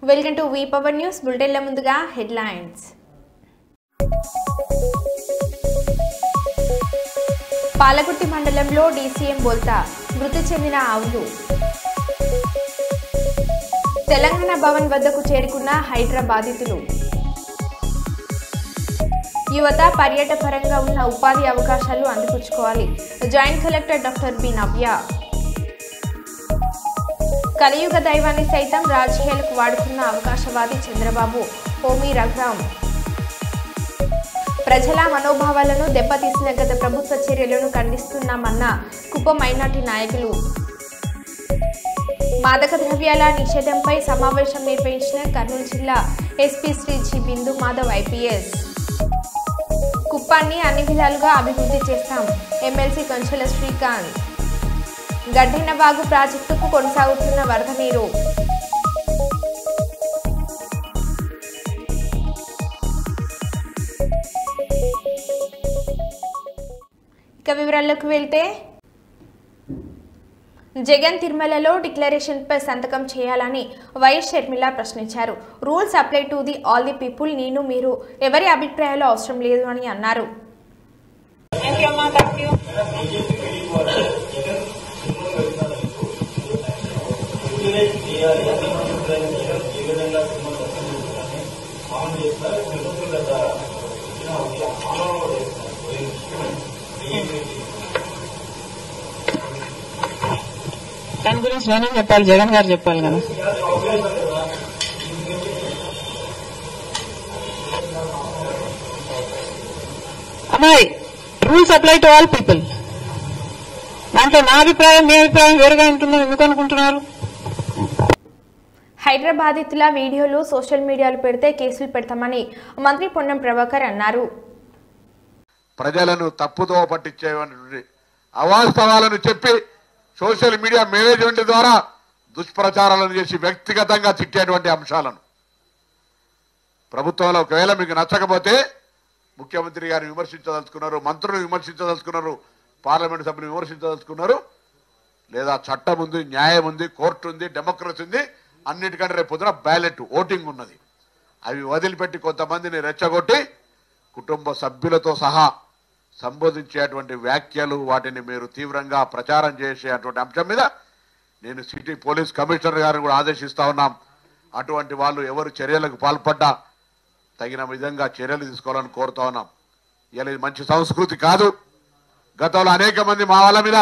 Welcome to V power news బులెటిన్ల ముందుగా headlines. Palakurthi మండలంలో డీసీఎం బోల్తా మృతి చెందిన ఆవులు. తెలంగాణ భవన్ వద్దకు చేరుకున్న హైడ్రా బాధితులు. యువత పర్యాటకపరంగా ఉన్న ఉపాధి అవకాశాలు అందిపుచ్చుకోవాలి. జాయింట్ కలెక్టర్ డాక్టర్ బి నవ్య. కలియుగ దైవాన్ని సైతం రాజకీయాలకు వాడుతున్న అవకాశవాది చంద్రబాబు. హోమీ రఘురామ్. ప్రజల మనోభావాలను దెబ్బతీసిన గత ప్రభుత్వ చర్యలను ఖండిస్తున్నామన్న కుప్ప మైనార్టీ నాయకులు. మాదక ద్రవ్యాల నిషేధంపై సమావేశం నిర్వహించిన కర్నూలు జిల్లా ఎస్పీ శ్రీ జి బిందు మాధవ్ ఐపీఎస్. కుప్పాన్ని అన్ని విధాలుగా అభివృద్ధి చేస్తాం. ఎమ్మెల్సీ కంచెల శ్రీకాంత్. గడ్డెన్నవాగు ప్రాజెక్టుకు కొనసాగుతున్న వరద నీరు. ఇక వివరాల్లోకి వెళ్తే, జగన్ తిరుమలలో డిక్లరేషన్పై సంతకం చేయాలని వైఎస్ షర్మిల ప్రశ్నించారు. Rules apply to the all the people. నేను మీరు ఎవరి అభిప్రాయాలు అవసరం లేదు అని అన్నారు. దాని గురించి నేనేం చెప్పాలి, జగన్ గారు చెప్పాలి కదా. అమ్మాయి, rules apply to all people. దాంట్లో నా అభిప్రాయం మీ అభిప్రాయం వేరుగా ఉంటుందని ఎందుకు అనుకుంటున్నారు? హైదరాబాదితుల వీడియోలు సోషల్ మీడియాలో పెడితే కేసులు పెడతామని మంత్రి పొన్నం ప్రభాకర్ అన్నారు. ప్రజలను తప్పుదో పట్టించే అవాస్తవాలను చెప్పి సోషల్ మీడియా మేనేజ్మెంట్ ద్వారా దుష్ప్రచారాలను చేసి వ్యక్తిగతంగా తిట్టేటువంటి అంశాలను ప్రభుత్వంలో ఒకవేళ మీకు నచ్చకపోతే ముఖ్యమంత్రి గారిని విమర్శించదలుచుకున్నారు, మంత్రులను విమర్శించదలుచుకున్నారు, పార్లమెంట్ సభ్యులు విమర్శించదలుచుకున్నారు, లేదా చట్టం ఉంది, న్యాయం ఉంది, కోర్టు ఉంది, డెమోక్రసీ ఉంది. అన్నిటికంటే రేపు పొద్దున బ్యాలెట్ ఓటింగ్ ఉన్నది. అవి వదిలిపెట్టి కొంతమందిని రెచ్చగొట్టి కుటుంబ సభ్యులతో సహా సంబోధించేటువంటి వ్యాఖ్యలు, వాటిని మీరు తీవ్రంగా ప్రచారం చేసేటువంటి అంశం మీద నేను సిటీ పోలీస్ కమిషనర్ గారిని కూడా ఆదేశిస్తా ఉన్నాం. అటువంటి వాళ్ళు ఎవరు చర్యలకు పాల్పడ్డా తగిన విధంగా చర్యలు తీసుకోవాలని కోరుతా ఉన్నాం. ఇలా ఇది మంచి సంస్కృతి కాదు. గతంలో అనేక మంది మా వాళ్ళ మీద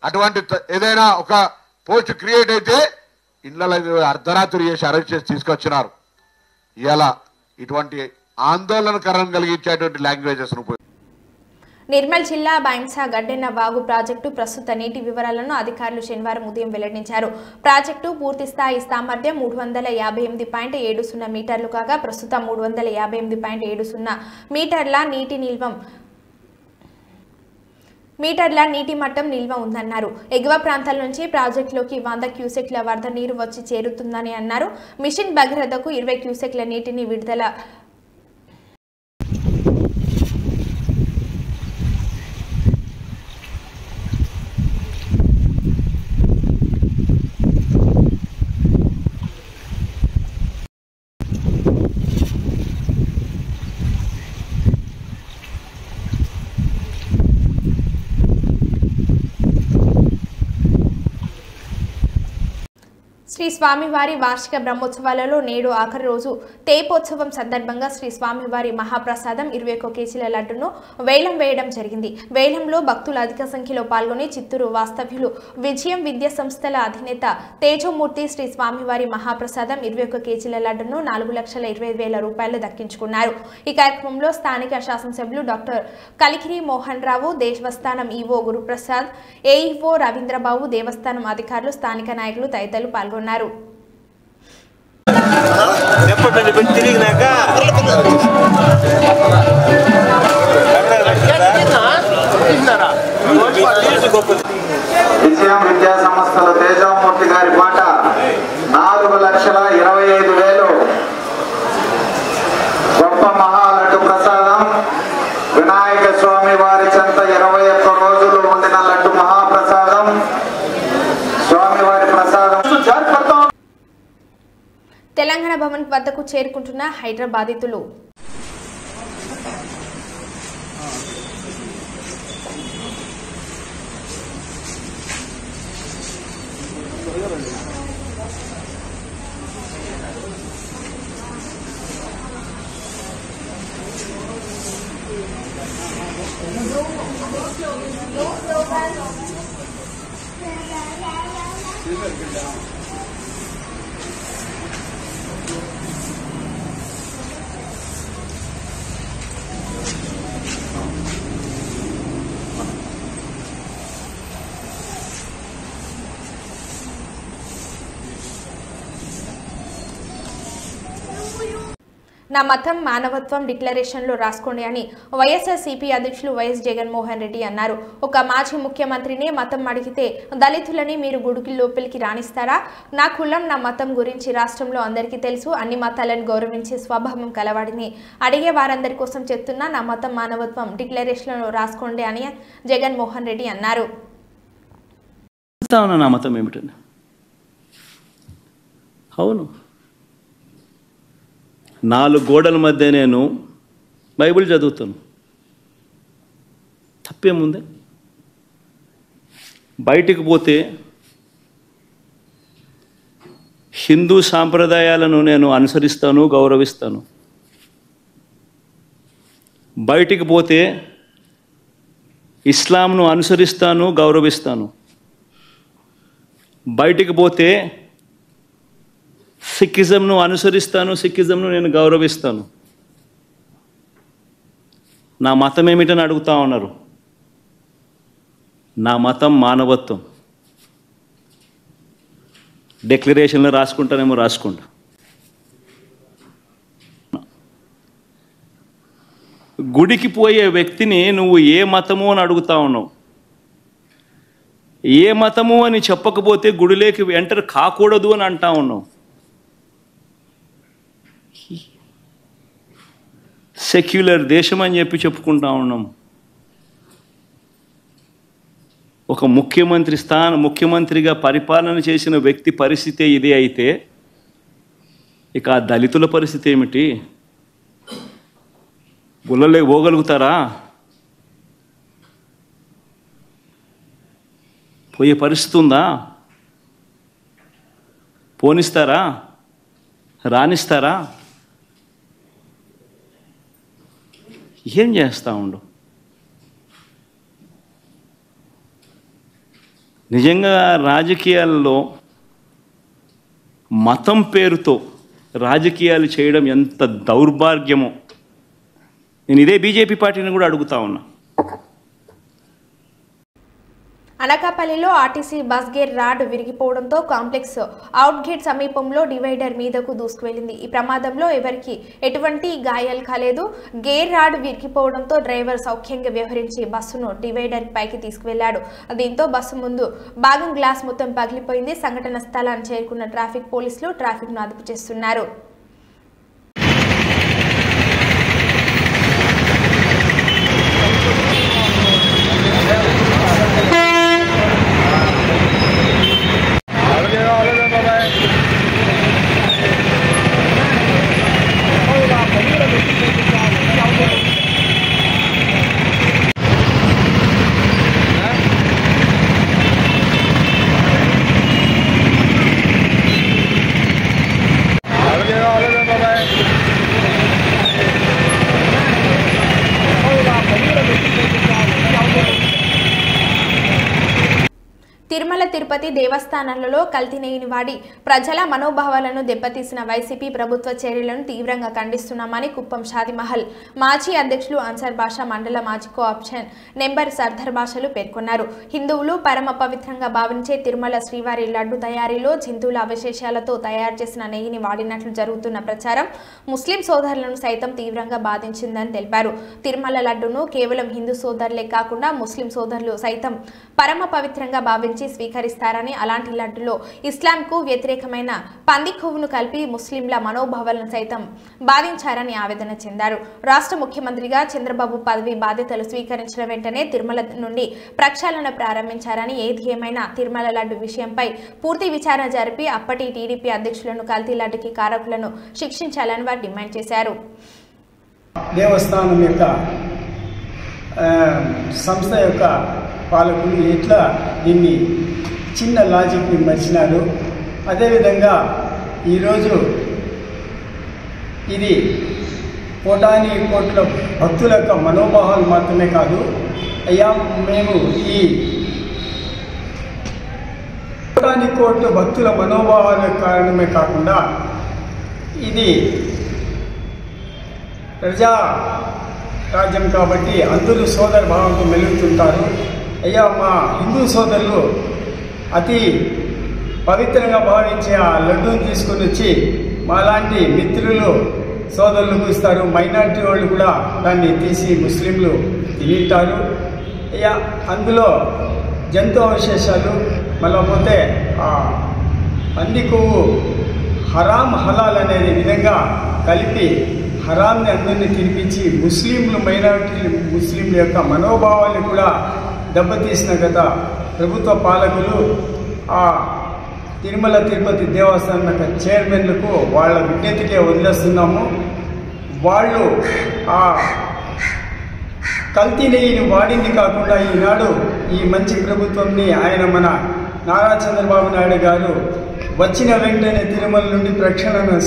అటువంటి ఏదైనా ఒక పోస్ట్ క్రియేట్ అయితే ఇళ్లలో అర్ధరాత్రి చేసి అరెస్ట్ చేసి తీసుకొచ్చినారు. ఇలా ఇటువంటి ఆందోళనకరం కలిగించేటువంటి లాంగ్వేజెస్ నిర్మల్ జిల్లా బైంసా గడ్డెన్న వాగు ప్రాజెక్టు ప్రస్తుత నీటి వివరాలను అధికారులు శనివారం ఉదయం వెల్లడించారు. ప్రాజెక్టు పూర్తి స్థాయి సామర్థ్యం 358.70 మీటర్లు కాగా ప్రస్తుతం 358.70 మీటర్ల నీటి మట్టం నిల్వ ఉందన్నారు. ఎగువ ప్రాంతాల నుంచి ప్రాజెక్టులోకి 100 క్యూసెక్ల వరద నీరు వచ్చి చేరుతుందని అన్నారు. మిషన్ భగీరథకు 20 క్యూసెక్ల నీటిని విడుదల శ్రీ స్వామివారి వార్షిక బ్రహ్మోత్సవాలలో నేడు ఆఖరి రోజు తేపోత్సవం సందర్భంగా శ్రీ స్వామివారి మహాప్రసాదం 21 కేజీల లడ్డును వేలం వేయడం జరిగింది. వేలంలో భక్తులు అధిక సంఖ్యలో పాల్గొని చిత్తూరు వాస్తవ్యులు విజయం విద్యా సంస్థల అధినేత తేజోమూర్తి శ్రీ స్వామివారి మహాప్రసాదం 21 కేజీల లడ్డును 4,20,000 రూపాయలు దక్కించుకున్నారు. ఈ కార్యక్రమంలో స్థానిక శాసనసభ్యులు డాక్టర్ కలికిరి మోహన్ రావు, దేవస్థానం ఈవో గురుప్రసాద్, ఏఈఓ రవీంద్రబాబు, దేవస్థానం అధికారులు, స్థానిక నాయకులు తదితరులు పాల్గొన్నారు. విజయం విద్యా సంస్థల తేజమూర్తి గారి పాట 4,25,000 గొప్ప మహాలడ్డు ప్రసాదం. వినాయక స్వామి వారి చెంత 21 రోజులు ఉండిన లడ్డు మహాప్రసాదం. స్వామివారి ప్రసాదం తెలంగాణ భవన్ వద్దకు చేరుకుంటున్న హైదరాబాదీతులు. నా మతం మానవత్వం డిక్లరేషన్లో రాసుకోండి అని వైఎస్ఆర్సీపీ అధ్యక్షులు వైఎస్ జగన్మోహన్ రెడ్డి అన్నారు. ఒక మాజీ ముఖ్యమంత్రిని మతం అడిగితే దళితులని మీరు గుడికి లోపలికి రాణిస్తారా? నా కులం నా మతం గురించి రాష్ట్రంలో అందరికీ తెలుసు. అన్ని మతాలను గౌరవించే స్వభావం కలవాడిని. అడిగే వారందరి కోసం చెప్తున్నా నా మతం మానవత్వం డిక్లరేషన్లో రాసుకోండి అని జగన్మోహన్ రెడ్డి అన్నారు. నా మతం ఏమిటండి? అవును, 4 గోడల మధ్య నేను బైబిల్ చదువుతాను, తప్పేముంది? బయటికి పోతే హిందూ సాంప్రదాయాలను నేను అనుసరిస్తాను, గౌరవిస్తాను. బయటికి పోతే ఇస్లాంను అనుసరిస్తాను, గౌరవిస్తాను. బయటికి పోతే సిక్కిజంను అనుసరిస్తాను, సిక్కిజంను నేను గౌరవిస్తాను. నా మతం ఏమిటని అడుగుతా ఉన్నారు. నా మతం మానవత్వం. డిక్లరేషన్లో రాసుకుంటానేమో రాసుకుంటా. గుడికి పోయే వ్యక్తిని నువ్వు ఏ మతము అని అడుగుతా ఉన్నావు. ఏ మతము అని చెప్పకపోతే గుడిలోకి ఎంటర్ కాకూడదు అని అంటా ఉన్నావు. సెక్యులర్ దేశం అని చెప్పి చెప్పుకుంటా ఉన్నాం. ఒక ముఖ్యమంత్రిగా పరిపాలన చేసిన వ్యక్తి పరిస్థితి ఇదే అయితే ఇక ఆ దళితుల పరిస్థితి ఏమిటి? గుళ్ళలే పోగలుగుతారా? పోయే పరిస్థితి ఉందా? పోనిస్తారా? రానిస్తారా? ఏం చేస్తూ ఉండు? నిజంగా రాజకీయాల్లో మతం పేరుతో రాజకీయాలు చేయడం ఎంత దౌర్భాగ్యమో నేను ఇదే బీజేపీ పార్టీని కూడా అడుగుతా ఉన్నా. అనకాపల్లిలో ఆర్టీసీ బస్ గేర్ రాడ్ విరిగిపోవడంతో కాంప్లెక్స్ అవుట్ గేట్ సమీపంలో డివైడర్ మీదకు దూసుకువెళ్లింది. ఈ ప్రమాదంలో ఎవరికి ఎటువంటి గాయాలు కాలేదు. గేర్ రాడ్ విరిగిపోవడంతో డ్రైవర్ సౌఖ్యంగా వ్యవహరించి బస్సును డివైడర్ పైకి తీసుకువెళ్లాడు. దీంతో బస్సు ముందు భాగం గ్లాస్ మొత్తం పగిలిపోయింది. సంఘటన స్థలాన్ని చేరుకున్న ట్రాఫిక్ పోలీసులు ట్రాఫిక్ను అదుపు చేస్తున్నారు. తిరుమల తిరుపతి దేవస్థానాలలో కల్తీనేయిని వాడి ప్రజల మనోభావాలను దెబ్బతీసిన వైసీపీ ప్రభుత్వ చర్యలను తీవ్రంగా ఖండిస్తున్నామని కుప్పం షాదిమహల్ మాజీ అధ్యక్షులు అన్సార్ బాషా మండల మాజీ కోఆప్షన్ నెంబర్ సర్దార్ బాషాలు పేర్కొన్నారు. హిందువులు పరమ పవిత్రంగా భావించే తిరుమల శ్రీవారి లడ్డు తయారీలో జంతువుల అవశేషాలతో తయారు చేసిన నెయ్యిని వాడినట్లు జరుగుతున్న ప్రచారం ముస్లిం సోదరులను సైతం తీవ్రంగా బాధించిందని తెలిపారు. తిరుమల లడ్డును కేవలం హిందూ సోదరులే కాకుండా ముస్లిం సోదరులు సైతం పరమ పవిత్రంగా భావించి స్వీకరిస్తారని, అలాంటి లడ్డులో ఇస్లాంకు వ్యతిరేకమైన పంది కొవ్వును కలిపి ముస్లింల మనోభావాలను సైతం బాధించారని ఆవేదన చెందారు. రాష్ట్ర ముఖ్యమంత్రిగా చంద్రబాబు పదవి బాధ్యతలు స్వీకరించిన వెంటనే తిరుమల నుండి ప్రక్షాళన ప్రారంభించారని, ఏది ఏమైనా తిరుమల లడ్డు విషయంపై పూర్తి విచారణ జరిపి అప్పటి టీడీపీ అధ్యక్షులను, కల్తీ లడ్డుకి కారకులను శిక్షించాలని వారు డిమాండ్ చేశారు. దేవస్థానం యొక్క సంస్థ యొక్క పాలకులు ఎట్లా దీన్ని చిన్న లాజిక్ని మర్చినారు. అదేవిధంగా ఈరోజు ఇది కోటాని కోట్ల భక్తుల యొక్క మనోభావాలు మాత్రమే కాదు, అయ్యా మేము ఈ కోటాని కోట్ల భక్తుల మనోభావాల కారణమే కాకుండా ఇది ప్రజా రాజ్యం కాబట్టి అందరూ సోదర భావంతో మెలుగుతుంటారు. అయ్యా మా హిందూ సోదరులు అతి పవిత్రంగా భావించే ఆ లడ్డూని తీసుకొని వచ్చి మాలాంటి మిత్రులు సోదరులకు ఇస్తారు. మైనారిటీ వాళ్ళు కూడా దాన్ని తీసి ముస్లింలు తింటారు. అయ్యా అందులో జంతు అవశేషాలు మళ్ళీ పోతే ఆ పంది కొవ్వు హరాం హలాల్ అనేది విధంగా కలిపి హరాంని అందరినీ తినిపించి ముస్లింలు, మైనారిటీ ముస్లింల యొక్క మనోభావాన్ని కూడా దెబ్బతీసిన గత ప్రభుత్వ పాలకులు ఆ తిరుమల తిరుపతి దేవస్థానం యొక్క చైర్మన్లకు వాళ్ళ విజ్ఞతకే వదిలేస్తున్నాము. వాళ్ళు ఆ కల్తీ నెయ్యిని వాడింది కాకుండా ఈనాడు ఈ మంచి ప్రభుత్వంని ఆయన మన నారా చంద్రబాబు నాయుడు గారు వచ్చిన వెంటనే తిరుమల నుండి ప్రక్షాళన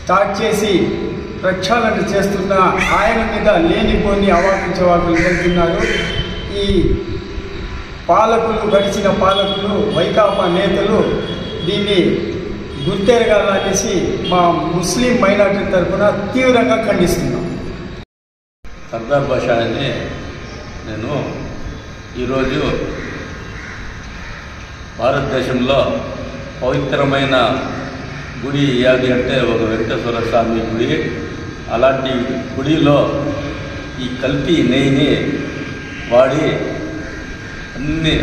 స్టార్ట్ చేసి ప్రక్షాళన చేస్తున్న ఆయన మీద లేనిపోని అవాకులు వెళ్తున్నారు. ఈ పాలకులు, గడిచిన పాలకులు, వైకాపా నేతలు దీన్ని గుర్తెరగాలనేసి మా ముస్లిం మైనార్టీ తరఫున తీవ్రంగా ఖండిస్తున్నాం. సర్దార్ బాషా అని నేను ఈరోజు భారతదేశంలో పవిత్రమైన గుడి ఏది అంటే ఒక వెంకటేశ్వర స్వామి గుడి. అలాంటి గుడిలో ఈ కల్తీ నెయ్యిని వాడి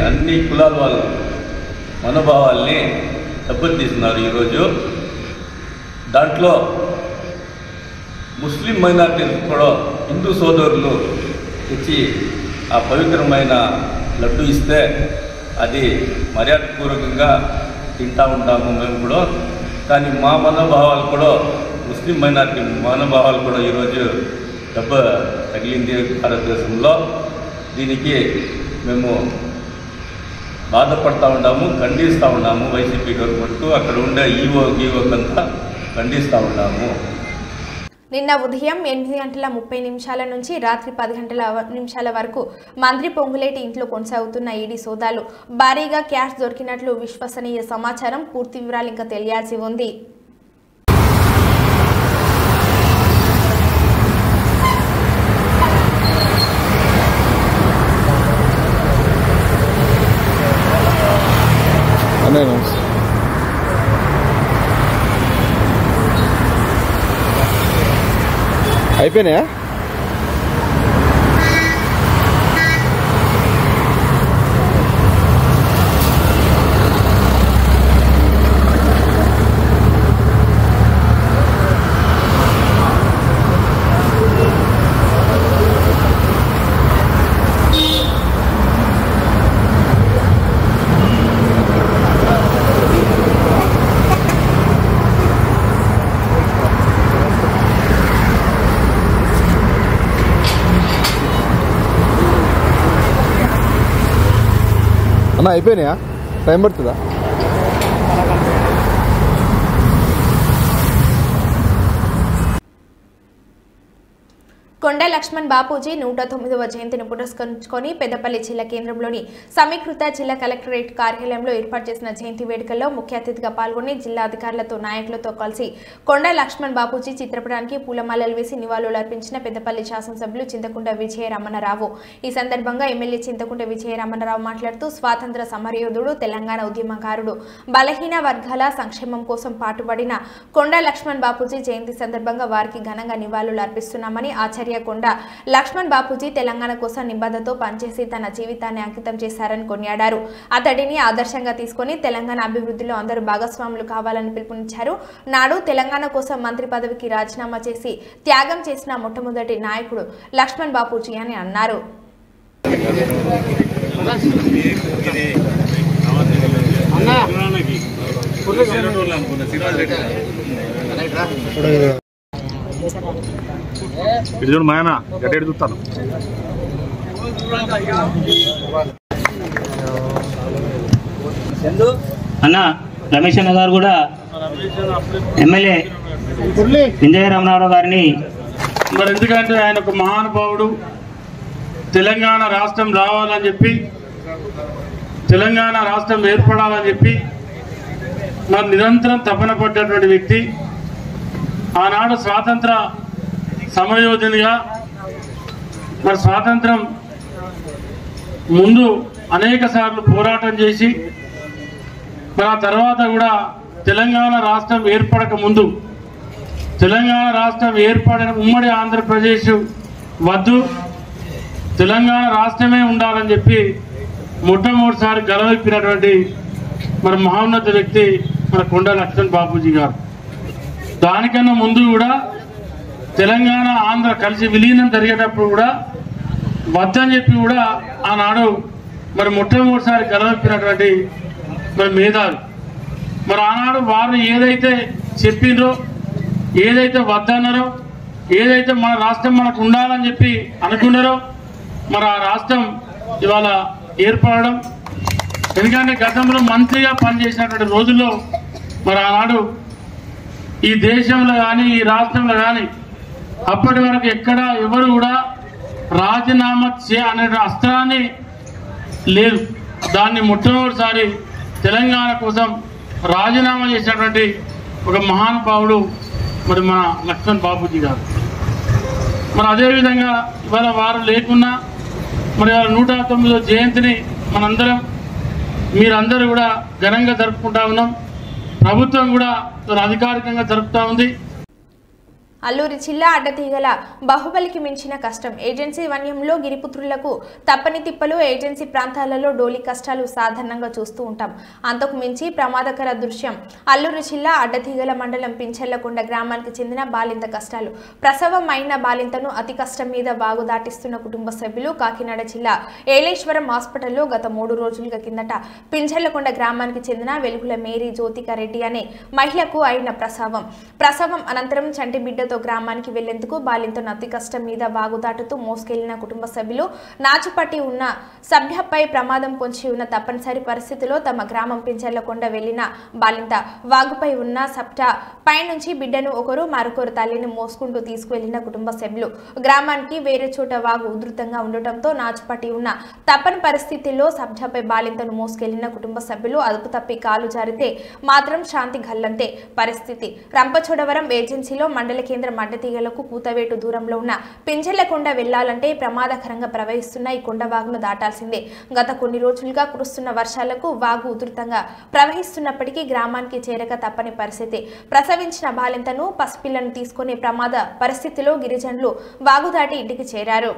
అన్ని కులాల వాళ్ళ మనోభావాల్ని దెబ్బతీస్తున్నారు. ఈరోజు దాంట్లో ముస్లిం మైనార్టీలు కూడా హిందూ సోదరులు తెచ్చి ఆ పవిత్రమైన లడ్డు ఇస్తే అది మర్యాదపూర్వకంగా తింటూ ఉంటాము మేము కూడా. కానీ మా మనోభావాలు కూడా, ముస్లిం మైనార్టీ మనోభావాలు కూడా ఈరోజు దెబ్బ తగిలింది భారతదేశంలో. దీనికి మేము బాధపడతా ఉన్నాము, ఖండిస్తూ ఉన్నాము. వైసీపీ గవర్నమెంట్ అక్కడ ఉండే ఈవోకంతా ఖండిస్తూ ఉన్నాము. నిన్న ఉదయం 8:30 నుంచి రాత్రి 10 వరకు మంత్రి పొంగులేటి ఇంట్లో కొనసాగుతున్న ఈడీ సోదాలు. భారీగా క్యాష్ దొరికినట్లు విశ్వసనీయ సమాచారం. పూర్తి వివరాలు ఇంకా తెలియాల్సి ఉంది. అయిపోయినాయా? అన్న అయిపోయినాయా? టైం పడుతుందా? కొండ లక్ష్మణ్ బాపూజీ 109వ జయంతిని పురస్కరించుకొని పెద్దపల్లి జిల్లా కేంద్రంలోని సమీకృత జిల్లా కలెక్టరేట్ కార్యాలయంలో ఏర్పాటు చేసిన జయంతి వేడుకల్లో ముఖ్య అతిథిగా పాల్గొని జిల్లా అధికారులతో, నాయకులతో కలిసి కొండ లక్ష్మణ్ బాపూజీ చిత్రపటానికి పూలమాలలు వేసి నివాళులర్పించిన పెద్దపల్లి శాసనసభ్యులు చింతకుంట విజయరమణరావు. ఈ సందర్భంగా ఎమ్మెల్యే చింతకుంట విజయరమణరావు మాట్లాడుతూ, స్వాతంత్ర సమరయోధుడు, తెలంగాణ ఉద్యమకారుడు, బలహీన వర్గాల సంక్షేమం కోసం పాటుపడిన కొండ లక్ష్మణ్ బాపూజీ జయంతి సందర్భంగా వారికి ఘనంగా నివాళులు అర్పిస్తున్నామని, ఆచార్య స్వర్గీయ కొండ లక్ష్మణ్ బాపూజీ తెలంగాణ కోసం నిబద్ధతతో పనిచేసి తన జీవితాన్ని అంకితం చేశారని కొనియాడారు. అతడిని ఆదర్శంగా తీసుకుని తెలంగాణ అభివృద్ధిలో అందరూ భాగస్వాములు కావాలని పిలుపునిచ్చారు. నాడు తెలంగాణ కోసం మంత్రి పదవికి రాజీనామా చేసి త్యాగం చేసిన మొట్టమొదటి నాయకుడు లక్ష్మణ్ బాపూజీ అని అన్నారు. అన్న రమేష్ అన్న గారు కూడా ఎమ్మెల్యే విజయ రామనారావు గారిని మరి ఎందుకంటే ఆయన ఒక మహానుభావుడు, తెలంగాణ రాష్ట్రం రావాలని చెప్పి, తెలంగాణ రాష్ట్రం ఏర్పడాలని చెప్పి మరి నిరంతరం తపన పడ్డటువంటి వ్యక్తి. ఆనాడు స్వాతంత్ర సమరయోధునిగా మరి స్వాతంత్రం ముందు అనేక సార్లు పోరాటం చేసి మరి ఆ తర్వాత కూడా తెలంగాణ రాష్ట్రం ఏర్పడక ముందు, తెలంగాణ రాష్ట్రం ఏర్పడిన ఉమ్మడి ఆంధ్రప్రదేశ్ వద్దు, తెలంగాణ రాష్ట్రమే ఉండాలని చెప్పి మొట్టమొదటిసారి గలవెప్పినటువంటి మరి మహోన్నత వ్యక్తి మన కొండ లక్ష్మణ్ బాపూజీ గారు. దానికన్నా ముందు కూడా తెలంగాణ ఆంధ్ర కలిసి విలీనం జరిగేటప్పుడు కూడా వద్దని చెప్పి కూడా ఆనాడు మరి మొట్టమొదటిసారి గలవెప్పినటువంటి మరి మేధావి. మరి ఆనాడు వారు ఏదైతే చెప్పిండ్రో, ఏదైతే వద్దన్నారో, ఏదైతే మన రాష్ట్రం మనకు ఉండాలని చెప్పి అనుకున్నారో మరి ఆ రాష్ట్రం ఇవాళ ఏర్పడడం. ఎందుకంటే గతంలో మంత్రిగా పనిచేసినటువంటి రోజుల్లో మరి ఆనాడు ఈ దేశంలో కానీ ఈ రాష్ట్రంలో కానీ అప్పటి వరకు ఎక్కడ ఎవరు కూడా రాజీనామా అనే అస్త్రాన్ని లేదు. దాన్ని మొట్టమొదటిసారి తెలంగాణ కోసం రాజీనామా చేసినటువంటి ఒక మహానుభావుడు మరి మన లక్ష్మణ్ బాపూజీ గారు. మరి అదేవిధంగా ఇవాళ వారు లేకున్నా మరి 109వ జయంతిని మనందరం మీరందరూ కూడా ఘనంగా జరుపుకుంటా ఉన్నాం. ప్రభుత్వం కూడా అధికారికంగా జరుపుతా ఉంది. అల్లూరి జిల్లా అడ్డతీగల బాహుబలికి మించిన కష్టం. ఏజెన్సీ వన్యంలో గిరిపుత్రులకు తప్పని తిప్పలు. ఏజెన్సీ ప్రాంతాలలో డోలి కష్టాలు సాధారణంగా చూస్తూ ఉంటాం. అంతకు మించి ప్రమాదకర దృశ్యం అల్లూరి జిల్లా అడ్డతీగల మండలం పించెల్లకొండ గ్రామానికి చెందిన బాలింత కష్టాలు. ప్రసవం అయిన బాలింతను అతి కష్టం మీద వాగు దాటిస్తున్న కుటుంబ సభ్యులు. కాకినాడ జిల్లా ఏలేశ్వరం హాస్పిటల్లో గత 3 రోజుల కిందట పించెల్లకొండ గ్రామానికి చెందిన వెలుగుల మేరీ జ్యోతిక రెడ్డి అనే మహిళకు అయిన ప్రసవం అనంతరం చంటి బిడ్డ గ్రామానికి వెళ్లేందుకు బాలింతను అతి కష్టం మీద వాగు దాటుతూ మోసుకెళ్లిన కుటుంబ సభ్యులు. నాచుపట్టి ఉన్న సభ్యపై ప్రమాదం పొంచి ఉన్న తప్పనిసరి పరిస్థితిలో తమ గ్రామం పించెల్లకొండ వెళ్లిన బాలింత వాగుపై ఉన్న సప్ట పైనుంచి బిడ్డను ఒకరు మరొకరు తల్లిని మోసుకుంటూ తీసుకువెళ్లిన కుటుంబ సభ్యులు. గ్రామానికి వేరే చోట వాగు ఉధృతంగా ఉండటంతో నాచుపట్టి ఉన్న తప్పని పరిస్థితిలో సభ్యపై బాలింతను మోసుకెళ్లిన కుటుంబ సభ్యులు అదుపు తప్పి కాలు జారితే మాత్రం శాంతి గల్లంతే పరిస్థితి. రంపచోడవరం ఏజెన్సీలో మండల కేంద్రం అడ్డతీగలకు కూతవేటు దూరంలో ఉన్న పించెల్లకొండ వెళ్లాలంటే ప్రమాదకరంగా ప్రవహిస్తున్న ఈ కొండ వాగును దాటాల్సిందే. గత కొన్ని రోజులుగా కురుస్తున్న వర్షాలకు వాగు ఉధృతంగా ప్రవహిస్తున్నప్పటికీ గ్రామానికి చేరక తప్పని పరిస్థితి. ప్రసవించిన బాలింతను పసిపిల్లను తీసుకునే ప్రమాద పరిస్థితిలో గిరిజనులు వాగు దాటి ఇంటికి చేరారు.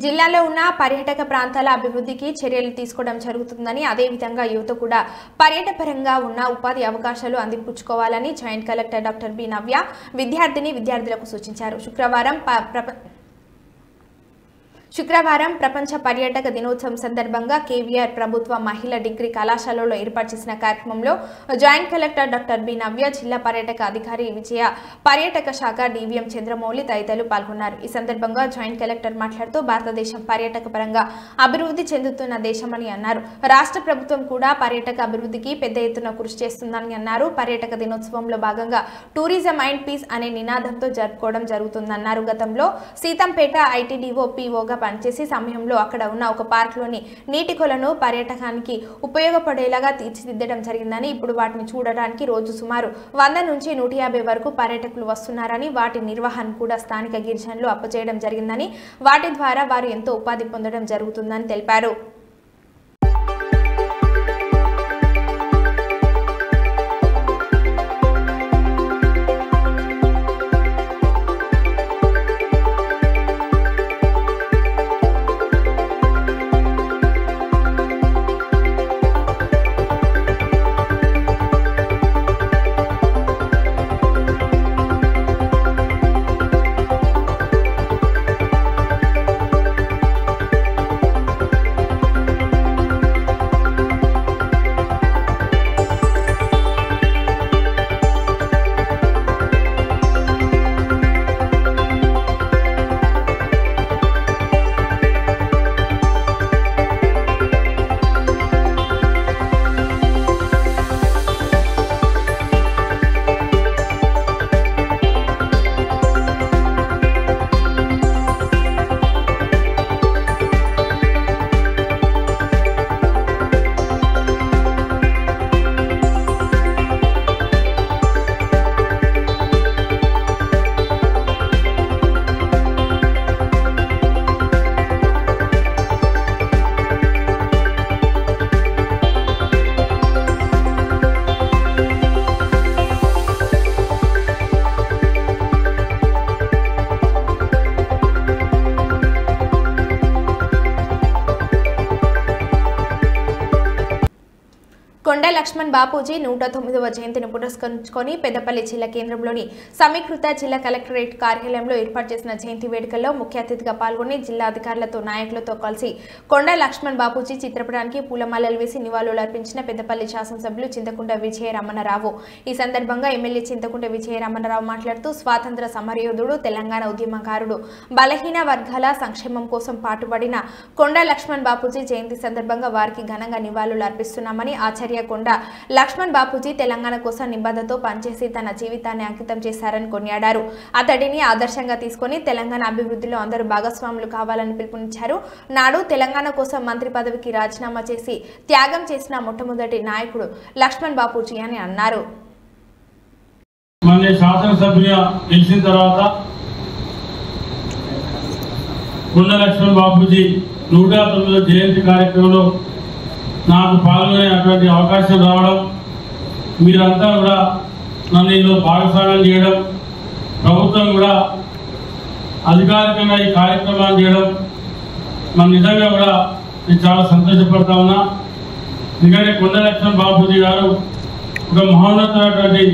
జిల్లాలో ఉన్న పర్యాటక ప్రాంతాల అభివృద్ధికి చర్యలు తీసుకోవడం జరుగుతుందని, అదేవిధంగా యువత కూడా పర్యాటకపరంగా ఉన్న ఉపాధి అవకాశాలు అందిపుచ్చుకోవాలని జాయింట్ కలెక్టర్ డాక్టర్ బి నవ్య విద్యార్థులకు సూచించారు. శుక్రవారం ప్రపంచ పర్యాటక దినోత్సవం సందర్భంగా కేవీఆర్ ప్రభుత్వ మహిళా డిగ్రీ కళాశాలలో ఏర్పాటు చేసిన కార్యక్రమంలో జాయింట్ కలెక్టర్ డాక్టర్ బి నవ్య, జిల్లా పర్యాటక అధికారి విజయ, పర్యాటక శాఖ డివిఎం చంద్రమౌళి తదితరులు పాల్గొన్నారు. ఈ సందర్భంగా జాయింట్ కలెక్టర్ మాట్లాడుతూ భారతదేశం పర్యాటక పరంగా అభివృద్ధి చెందుతున్న దేశమని అన్నారు. రాష్ట్ర ప్రభుత్వం కూడా పర్యాటక అభివృద్ధికి పెద్ద ఎత్తున కృషి చేస్తుందని అన్నారు. పర్యాటక దినోత్సవంలో భాగంగా టూరిజం అండ్ పీస్ అనే నినాదంతో జరుపుకోవడం జరుగుతుందన్నారు. గతంలో సీతంపేట ఐటీడీఓ పీఓగా పనిచేసే సమయంలో అక్కడ ఉన్న ఒక పార్క్లోని నీటి కొలను పర్యాటకానికి ఉపయోగపడేలాగా తీర్చిదిద్దడం జరిగిందని, ఇప్పుడు వాటిని చూడడానికి రోజు సుమారు 100 నుంచి 150 వరకు పర్యాటకులు వస్తున్నారని, వాటి నిర్వహణ కూడా స్థానిక గిరిజనులు అప్పచేయడం జరిగిందని, వాటి ద్వారా వారు ఎంతో ఉపాధి పొందడం జరుగుతుందని తెలిపారు. కొండ లక్ష్మణ్ బాపూజీ 109వ జయంతిని పురస్కరించుకొని పెద్దపల్లి జిల్లా కేంద్రంలోని సమీకృత జిల్లా కలెక్టరేట్ కార్యాలయంలో ఏర్పాటు చేసిన జయంతి వేడుకల్లో ముఖ్య అతిథిగా పాల్గొని జిల్లా అధికారులతో నాయకులతో కలిసి కొండ లక్ష్మణ్ బాపూజీ చిత్రపటానికి పూలమాలలు వేసి నివాళులు అర్పించిన పెద్దపల్లి శాసనసభ్యులు చింతకుంట విజయ రమణరావు. ఈ సందర్భంగా ఎమ్మెల్యే చింతకుంట విజయ రమణరావు మాట్లాడుతూ స్వాతంత్ర సమరయోధుడు, తెలంగాణ ఉద్యమకారుడు, బలహీన వర్గాల సంక్షేమం కోసం పాటుపడిన కొండ లక్ష్మణ్ బాపూజీ జయంతి సందర్భంగా వారికి ఘనంగా నివాళులు అర్పిస్తున్నామని, ఆచార్య కొండ లక్ష్మణ్ బాపూజీ తెలంగాణ కోసం నిబద్ధతతో పనిచేసి తన జీవితాన్ని అంకితం చేశారని కొనియాడారు. అతడిని ఆదర్శంగా తీసుకొని తెలంగాణ అభివృద్ధిలో అందరూ భాగస్వాములు కావాలని పిలుపునిచ్చారు. నాడు తెలంగాణ కోసం మంత్రి పదవికి రాజీనామా చేసి త్యాగం చేసిన మొట్టమొదటి నాయకుడు లక్ష్మణ్ బాపూజీ అని అన్నారు. మన శాసనసభ్యుగా గెలిచిన తర్వాత కొండ లక్ష్మణ్ బాపూజీ 109వ జయంతి కార్యక్రమంలో నాకు పాల్గొనేటువంటి అవకాశం రావడం, మీరంతా కూడా నన్ను ఇందులో భాగస్వామ్యం చేయడం, ప్రభుత్వం కూడా అధికారికంగా ఈ కార్యక్రమాన్ని చేయడం మన నిజంగా కూడా నేను చాలా సంతోషపడతా ఉన్నా. ఎందుకంటే కొండ లక్ష్మణ్ బాపూజీ గారు ఒక మహోన్నతమైనటువంటి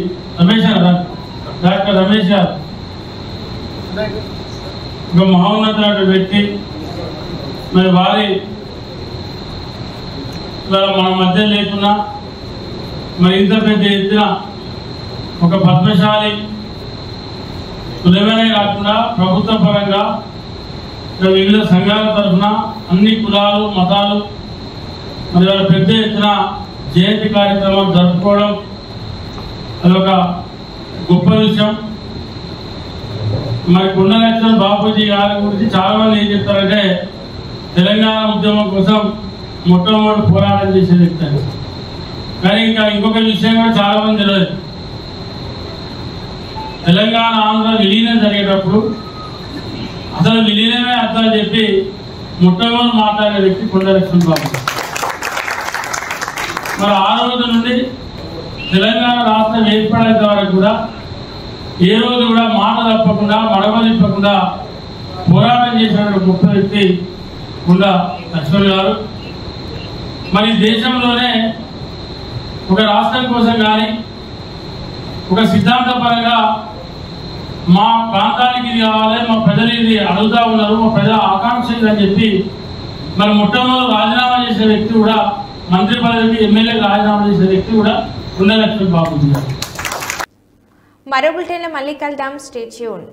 డాక్టర్ రమేష్ గారు ఒక మహోన్నతమైనటువంటి వ్యక్తి. మరి వారి మన మధ్య లేకున్నా మరి ఇంత పెద్ద ఎత్తున ఒక పద్మశాలి కులమే కాకుండా ప్రభుత్వ పరంగా వివిధ సంఘాల తరఫున అన్ని కులాలు మతాలు మరి వాళ్ళ పెద్ద ఎత్తున జయంతి కార్యక్రమం జరుపుకోవడం అదొక గొప్ప విషయం. మరి కొండ లక్ష్మణ్ బాపూజీ గారి గురించి చాలా మంది ఏం చెప్తారంటే తెలంగాణ ఉద్యమం కోసం మొట్టమొదటి పోరాటం చేసే వ్యక్తి. కానీ ఇంకా ఇంకొక విషయం కూడా చాలా మంది తెలియదు. తెలంగాణ ఆంధ్ర విలీనం జరిగేటప్పుడు అసలు విలీనమే అర్థం చెప్పి మొట్టమొదటి మాట్లాడే వ్యక్తి కొండ లక్ష్మణ్ బాపూజీ. మరి ఆ రోజు నుండి తెలంగాణ రాష్ట్రం ఏర్పడేంత వరకు కూడా ఏ రోజు కూడా మాట తప్పకుండా మడవలిప్పకుండా పోరాటం చేసిన గొప్ప వ్యక్తి గుండా లక్ష్మణ్ గారు. మరి దేశంలోనే ఒక రాష్ట్రం కోసం కానీ ఒక సిద్ధాంతపరంగా మా ప్రాంతానికి ఇది కావాలి, మా ప్రజలు ఇది అడుగుతా ఉన్నారు, మా ప్రజల ఆకాంక్ష ఇది అని చెప్పి మరి మొట్టమొదటి రాజీనామా చేసిన వ్యక్తి కూడా, మంత్రి పదవికి ఎమ్మెల్యేకి రాజీనామా చేసిన వ్యక్తి కూడా గుండా లక్ష్మణ్ బాబు గారు. మరో బులెటిన్లో మళ్ళీ కలుద్దాం. Stay tuned.